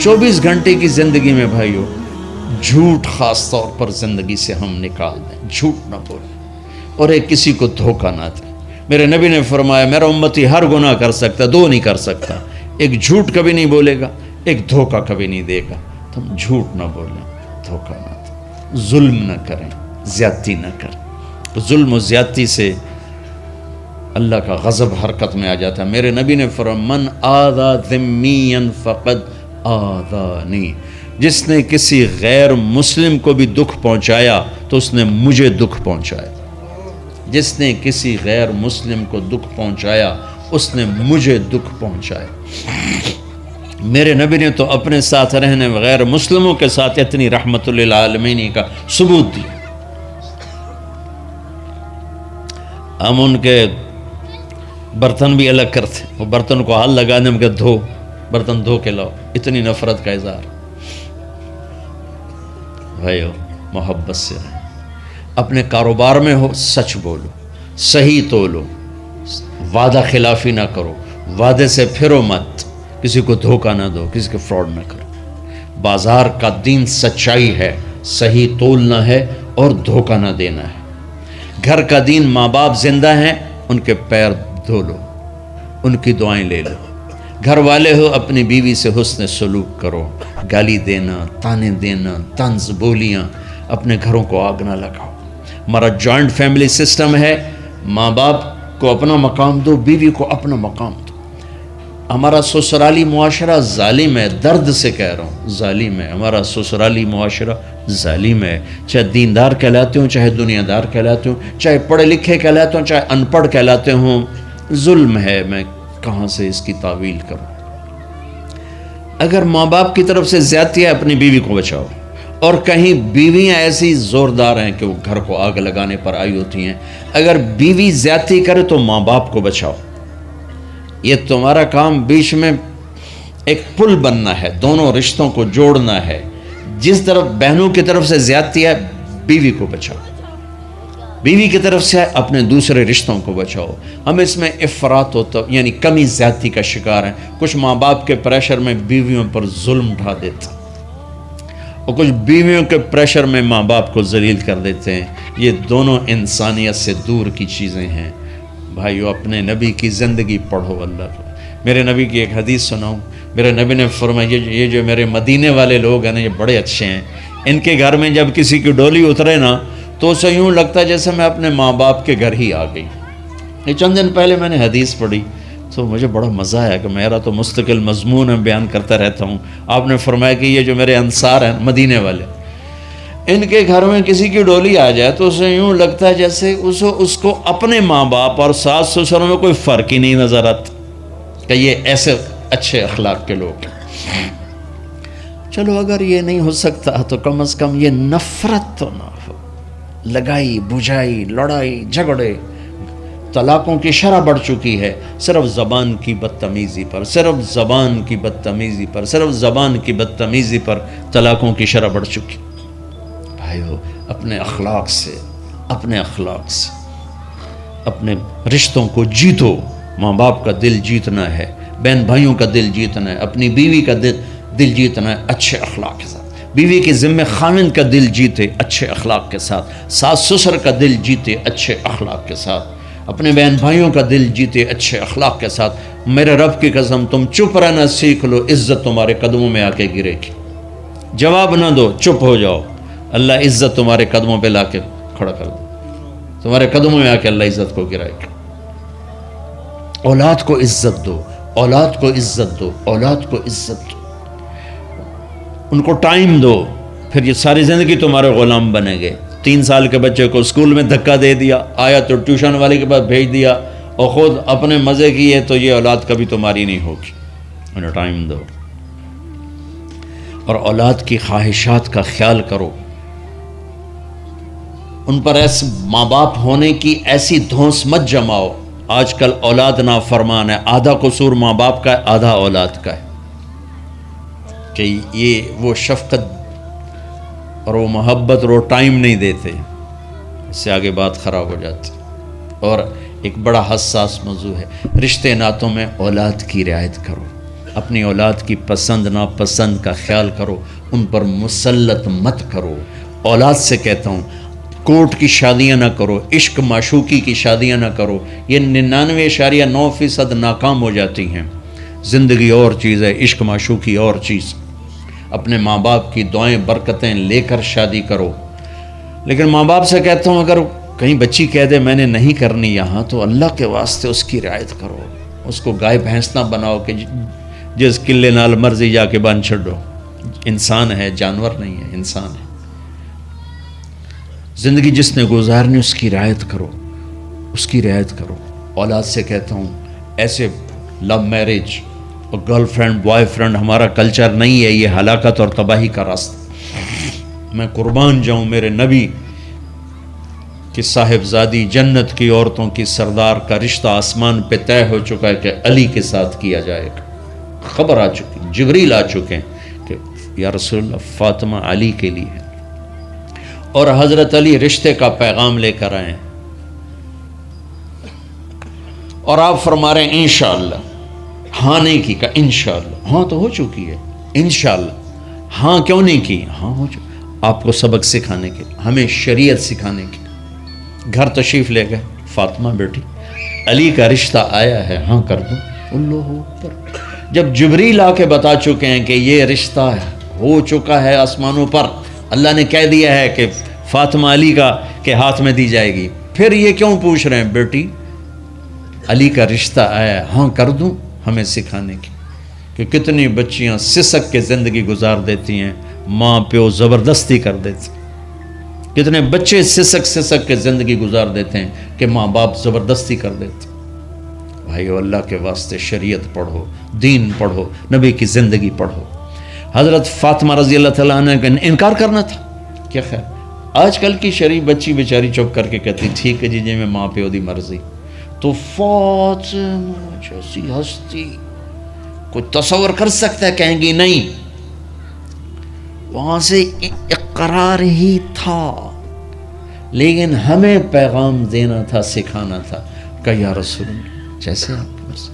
24 گھنٹے کی زندگی میں بھائیو جھوٹ خاص طور پر زندگی سے ہم نکال دیں، جھوٹ نہ بولیں اور ایک کسی کو دھوکہ نہ دیں۔ میرے نبی نے فرمایا میرا امتی ہر گناہ کر سکتا، دو نہیں کر سکتا، ایک جھوٹ کبھی نہیں بولے گا، ایک دھوکہ کبھی نہیں دے گا۔ تو ہم جھوٹ نہ بولیں، دھوکہ نہ دیں، ظلم نہ کریں، زیادتی نہ کریں۔ ظلم و زیادتی سے اللہ کا غضب حرکت میں آ جاتا ہے۔ میرے نبی نے فرمایا من آذا ذمیا فقد آذانی، جس نے کسی غیر مسلم کو بھی دکھ پہنچایا تو اس نے مجھے دکھ پہنچایا۔ جس نے کسی غیر مسلم کو دکھ پہنچایا اس نے مجھے دکھ پہنچایا۔ میرے نبی نے تو اپنے ساتھ رہنے غیر مسلموں کے ساتھ اتنی رحمت للعالمین کا ثبوت دیا۔ ہم ان کے برتن بھی الگ کرتے، وہ برتن کو ہاتھ لگانے میں کہ دھو، برتن دھو کے لاؤ، اتنی نفرت کا اظہار۔ بھائیو محبت سے رہیں، اپنے کاروبار میں ہو سچ بولو، صحیح تولو، وعدہ خلافی نہ کرو، وعدے سے پھرو مت، کسی کو دھوکہ نہ دو، کسی کو فراڈ نہ کرو۔ بازار کا دین سچائی ہے، صحیح تولنا ہے اور دھوکہ نہ دینا ہے۔ گھر کا دین ماں باپ زندہ ہیں، ان کے پیر دھو لو، ان کی دعائیں لے لو۔ گھر والے ہو اپنی بیوی سے حسن سلوک کرو، گالی دینا، تانے دینا، طنز بولیاں، اپنے گھروں کو آگ نہ لگاؤ۔ ہمارا جوائنٹ فیملی سسٹم ہے، ماں باپ کو اپنا مقام دو، بیوی کو اپنا مقام دو۔ ہمارا سسرالی معاشرہ ظالم ہے، درد سے کہہ رہا ہوں ظالم ہے، ہمارا سسرالی معاشرہ ظالم ہے، چاہے دیندار کہلاتے ہوں، چاہے دنیا دار کہلاتے ہوں، چاہے پڑھے لکھے کہلاتے ہوں، چاہے ان پڑھ کہلاتے ہوں، ظلم ہے۔ میں کہاں سے اس کی تعویل کروں؟ اگر ماں باپ کی طرف سے زیادتی ہے اپنی بیوی کو بچاؤ، اور کہیں بیویاں ایسی زوردار ہیں کہ وہ گھر کو آگ لگانے پر آئی ہوتی ہیں، اگر بیوی زیادتی کرے تو ماں باپ کو بچاؤ۔ یہ تمہارا کام بیچ میں ایک پل بننا ہے، دونوں رشتوں کو جوڑنا ہے۔ جس طرف بہنوں کی طرف سے زیادتی ہے بیوی کو بچاؤ، بیوی کی طرف سے اپنے دوسرے رشتوں کو بچاؤ۔ ہم اس میں افراط ہوتا یعنی کمی زیادتی کا شکار ہیں۔ کچھ ماں باپ کے پریشر میں بیویوں پر ظلم اٹھا دیتے ہیں، اور کچھ بیویوں کے پریشر میں ماں باپ کو ذلیل کر دیتے ہیں۔ یہ دونوں انسانیت سے دور کی چیزیں ہیں۔ بھائیو اپنے نبی کی زندگی پڑھو اللہ کو۔ میرے نبی کی ایک حدیث سناؤں، میرے نبی نے فرمایا یہ جو میرے مدینے والے لوگ ہیں نا، یہ بڑے اچھے ہیں۔ ان کے گھر میں جب کسی کی ڈولی اترے نا تو اسے یوں لگتا ہے جیسے میں اپنے ماں باپ کے گھر ہی آ گئی۔ یہ چند دن پہلے میں نے حدیث پڑھی تو مجھے بڑا مزہ آیا کہ میرا تو مستقل مضمون میں بیان کرتا رہتا ہوں۔ آپ نے فرمایا کہ یہ جو میرے انصار ہیں مدینے والے، ان کے گھر میں کسی کی ڈولی آ جائے تو اسے یوں لگتا ہے جیسے اس کو اپنے ماں باپ اور ساس سسروں میں کوئی فرق ہی نہیں نظر آتا، کہ یہ ایسے اچھے اخلاق کے لوگ ہیں۔ چلو اگر یہ نہیں ہو سکتا تو کم از کم یہ نفرت تو نہ ہو، لگائی بجھائی، لڑائی جھگڑے، طلاقوں کی شرح بڑھ چکی ہے صرف زبان کی بدتمیزی پر، صرف زبان کی بدتمیزی پر، صرف زبان کی بدتمیزی پر طلاقوں کی شرح بڑھ چکی۔ بھائیو اپنے اخلاق سے اپنے رشتوں کو جیتو۔ ماں باپ کا دل جیتنا ہے، بہن بھائیوں کا دل جیتنا ہے، اپنی بیوی کا دل جیتنا ہے اچھے اخلاق کے ساتھ۔ بیوی کے ذمہ خاوند کا دل جیتے اچھے اخلاق کے ساتھ، ساس سسر کا دل جیتے اچھے اخلاق کے ساتھ، اپنے بہن بھائیوں کا دل جیتے اچھے اخلاق کے ساتھ۔ میرے رب کی قسم تم چپ رہنا سیکھ لو، عزت تمہارے قدموں میں آ کے گرے گی۔ جواب نہ دو، چپ ہو جاؤ، اللہ عزت تمہارے قدموں پہ لا کے کھڑا کر دو، تمہارے قدموں میں آ کے اللہ عزت کو گرائے گا۔ اولاد کو عزت دو، اولاد کو عزت دو، اولاد کو عزت دو، ان کو ٹائم دو، پھر یہ ساری زندگی تمہارے غلام بنے گے۔ 3 سال کے بچے کو اسکول میں دھکا دے دیا، آیا تو ٹیوشن والے کے پاس بھیج دیا، اور خود اپنے مزے کیے، تو یہ اولاد کبھی تمہاری نہیں ہوگی۔ انہیں ٹائم دو، اور اولاد کی خواہشات کا خیال کرو۔ ان پر ایسے ماں باپ ہونے کی ایسی دھونس مت جماؤ۔ آج کل اولاد نافرمان ہے، آدھا قصور ماں باپ کا ہے، آدھا اولاد کا ہے، کہ یہ وہ شفقت اور وہ محبت اور وہ ٹائم نہیں دیتے، اس سے آگے بات خراب ہو جاتی۔ اور ایک بڑا حساس موضوع ہے، رشتے ناتوں میں اولاد کی رعایت کرو۔ اپنی اولاد کی پسند ناپسند کا خیال کرو، ان پر مسلط مت کرو۔ اولاد سے کہتا ہوں کورٹ کی شادیاں نہ کرو، عشق معشوقی کی شادیاں نہ کرو، یہ 99.9% ناکام ہو جاتی ہیں۔ زندگی اور چیز ہے، عشق معشوقی اور چیز۔ اپنے ماں باپ کی دعائیں برکتیں لے کر شادی کرو۔ لیکن ماں باپ سے کہتا ہوں اگر کہیں بچی کہہ دے میں نے نہیں کرنی یہاں، تو اللہ کے واسطے اس کی رعایت کرو، اس کو گائے بھینس نہ بناؤ کہ جس قلے نال مرضی جا کے بن چھڈو۔ انسان ہے، جانور نہیں ہے، انسان ہے۔ زندگی جس نے گزارنی اس کی رعایت کرو، اس کی رعایت کرو۔ اولاد سے کہتا ہوں ایسے لو میرج اور گرل فرینڈ بوائے فرینڈ ہمارا کلچر نہیں ہے، یہ ہلاکت اور تباہی کا راستہ۔ میں قربان جاؤں میرے نبی کہ صاحبزادی جنت کی عورتوں کی سردار کا رشتہ آسمان پہ طے ہو چکا ہے کہ علی کے ساتھ کیا جائے گا۔ خبر آ چکی، جبریل آ چکے ہیں کہ یا رسول اللہ فاطمہ علی کے لیے ہے، اور حضرت علی رشتے کا پیغام لے کر آئے ہیں، اور آپ فرما رہے ہیں انشاءاللہ۔ ہاں نہیں کی، کہا انشاءاللہ۔ ہاں تو ہو چکی ہے، انشاءاللہ۔ ہاں کیوں نہیں کی؟ ہاں ہو چکی۔ آپ کو سبق سکھانے کے، ہمیں شریعت سکھانے کے۔ گھر تشریف لے گئے، فاطمہ بیٹی علی کا رشتہ آیا ہے، ہاں کر دو۔ اللہ اکبر۔ جب جبریل آ کے بتا چکے ہیں کہ یہ رشتہ ہو چکا ہے آسمانوں پر، اللہ نے کہہ دیا ہے کہ فاطمہ علی کا کے ہاتھ میں دی جائے گی، پھر یہ کیوں پوچھ رہے ہیں بیٹی علی کا رشتہ آیا ہے، ہاں کر دوں؟ ہمیں سکھانے کی کہ کتنی بچیاں سسک کے زندگی گزار دیتی ہیں، ماں پیو زبردستی کر دیتے، کتنے بچے سسک کے زندگی گزار دیتے ہیں کہ ماں باپ زبردستی کر دیتے۔ بھائیو اللہ کے واسطے شریعت پڑھو، دین پڑھو، نبی کی زندگی پڑھو۔ حضرت فاطمہ رضی اللہ تعالیٰ عنہ کا انکار کرنا تھا، کیا خیر آج کل کی شریف بچی بیچاری چپ کر کے کہتی ٹھیک ہے جی میں ماں پیو دی مرضی۔ تو فاطمہ جیسی ہستی کوئی تصور کر سکتا ہے؟ کہیں گی نہیں، وہاں سے اقرار ہی تھا، لیکن ہمیں پیغام دینا تھا، سکھانا تھا کہ یا رسول اللہ جیسے آپ کی مرضی۔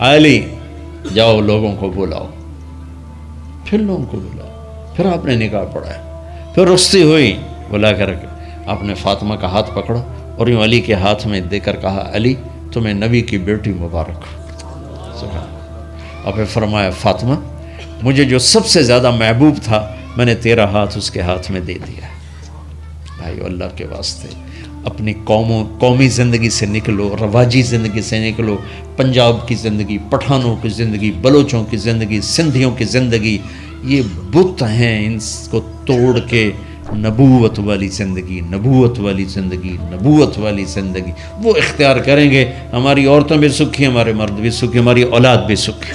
علی جاؤ لوگوں کو بلاؤ، پھر لوگوں کو بلاؤ، پھر آپ نے نکاح پڑھایا، پھر رخصتی ہوئی، بلا کر آپ نے فاطمہ کا ہاتھ پکڑا اور یوں علی کے ہاتھ میں دے کر کہا علی تمہیں نبی کی بیٹی مبارک ہو۔ اور پھر فرمایا فاطمہ مجھے جو سب سے زیادہ محبوب تھا میں نے تیرا ہاتھ اس کے ہاتھ میں دے دیا۔ بھائی اللہ کے واسطے اپنی قومی زندگی سے نکلو، رواجی زندگی سے نکلو، پنجاب کی زندگی، پٹھانوں کی زندگی، بلوچوں کی زندگی، سندھیوں کی زندگی، یہ بت ہیں، ان کو توڑ کے نبوت والی زندگی، نبوت والی زندگی، نبوت والی زندگی وہ اختیار کریں گے، ہماری عورتیں بھی سکھی، ہمارے مرد بھی سکھی، ہماری اولاد بھی سکھی۔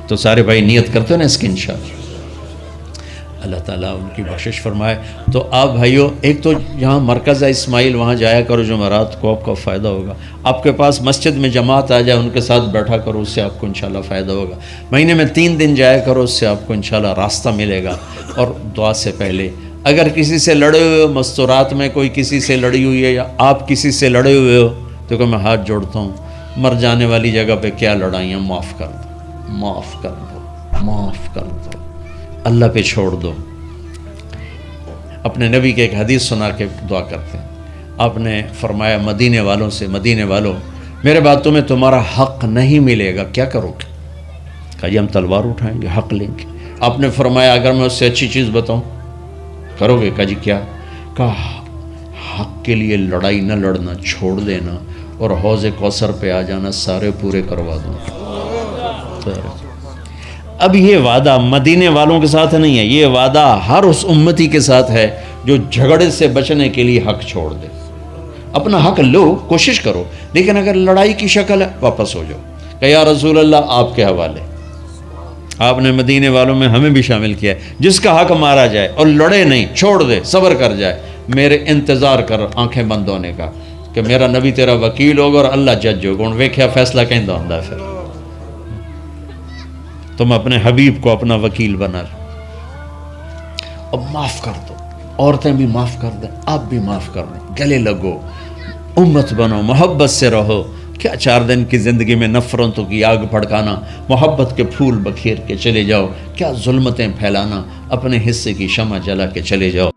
تو سارے بھائی نیت کرتے ہیں نا اس کی انشاءاللہ، اللہ تعالیٰ ان کی بخشش فرمائے۔ تو آپ بھائیو ایک تو یہاں مرکز ہے اسماعیل، وہاں جایا کرو جمعرات کو، آپ کا فائدہ ہوگا۔ آپ کے پاس مسجد میں جماعت آ جائے ان کے ساتھ بیٹھا کرو، اس سے آپ کو انشاءاللہ فائدہ ہوگا۔ مہینے میں 3 دن جایا کرو، اس سے آپ کو انشاءاللہ راستہ ملے گا۔ اور دعا سے پہلے اگر کسی سے لڑے ہوئے ہو، مستورات میں کوئی کسی سے لڑی ہوئی ہے یا آپ کسی سے لڑے ہوئے ہو، تو کہ میں ہاتھ جوڑتا ہوں، مر جانے والی جگہ پہ کیا لڑائیاں، معاف کر دو، معاف کر دو، معاف کر دو، اللہ پہ چھوڑ دو۔ اپنے نبی کے ایک حدیث سنا کے دعا کرتے ہیں، آپ نے فرمایا مدینے والوں سے، مدینے والوں میرے بعد تمہیں تمہارا حق نہیں ملے گا، کیا کرو گے؟ کہا جی ہم تلوار اٹھائیں گے، حق لیں گے۔ آپ نے فرمایا اگر میں اس سے اچھی چیز بتاؤں کرو گے؟ کہا جی کیا؟ کہا حق کے لیے لڑائی نہ لڑنا، چھوڑ دینا اور حوض کوثر پہ آ جانا، سارے پورے کروا دوں۔ اب یہ وعدہ مدینے والوں کے ساتھ نہیں ہے، یہ وعدہ ہر اس امتی کے ساتھ ہے جو جھگڑے سے بچنے کے لیے حق چھوڑ دے۔ اپنا حق لو، کوشش کرو، لیکن اگر لڑائی کی شکل ہے واپس ہو جاؤ کہ یا رسول اللہ آپ کے حوالے۔ آپ نے مدینے والوں میں ہمیں بھی شامل کیا ہے، جس کا حق مارا جائے اور لڑے نہیں، چھوڑ دے، صبر کر جائے، میرے انتظار کر آنکھیں بند ہونے کا کہ میرا نبی تیرا وکیل ہوگا اور اللہ جج ہوگا، ان ویکھیا فیصلہ کہندہ ہوندہ ہے۔ پھر تم اپنے حبیب کو اپنا وکیل بنا لو۔ اب معاف کر دو، عورتیں بھی معاف کر دیں، آپ بھی معاف کر دیں، گلے لگو، امت بنو، محبت سے رہو، کیا 4 دن کی زندگی میں نفرتوں کی آگ بھڑکانا، محبت کے پھول بکھیر کے چلے جاؤ، کیا ظلمتیں پھیلانا، اپنے حصے کی شمع جلا کے چلے جاؤ۔